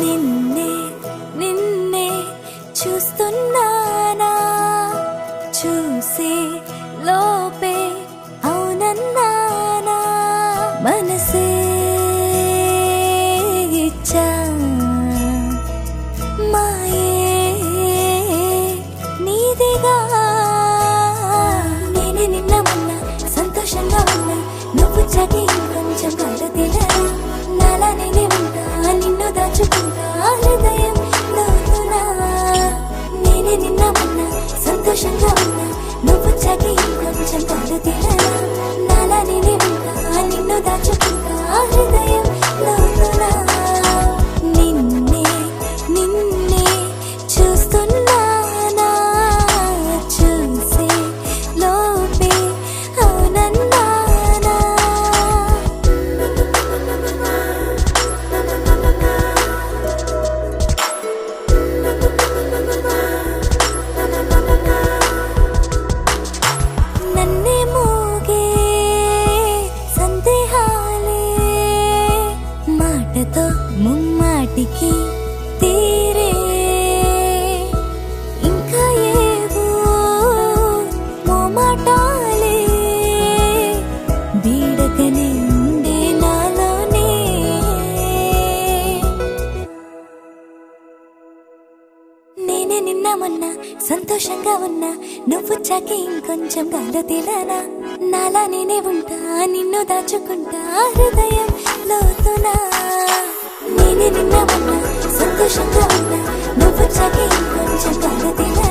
నిన్నే నిన్నే చూస్తున్నానా, చూసే లోపే అవునన్నానా, మనసే ఇచ్చా మాయే నీదిగా. నేనే నిన్న మొన్న సంతోషంగా ఉన్నా, నువ్వు చకి కొంచెం కలదిలా. నాలా నేనే ఉంటా, నిన్ను దాచుకుంటా హృదయం లోతునా. నేనే నిన్న మొన్న సంతోషంగా ఉన్నా, నువ్వు చకి కొంచెం కలదిలా. నాలా నేనే ఉంటా, నిన్ను దాచుకుంటా హృదయం లోతునా. నిన్నే నిన్నే చూస్తున్నానా, చూసే లోపే అవునన్నానా. నన్నే మోగే సందేహాలే మాటతో ముమ్మాటికి తీరే. ఇంకా ఏవో మోమాటాలే బీడకనే ఉండే నాలోనే. నేనే నిన్న మొన్న సంతోషంగా ఉన్నా, నువ్వు చాకి ఇంకొంచెం గాలదిలానా. నాలా నేనే ఉంటా, నిన్ను దాచుకుంటా హృదయం లోతునా. నేనే నిన్న మొన్న సంతోషంగా ఉన్నా, నువ్వు చాకి ఇంకొంచెం గాలదిలా.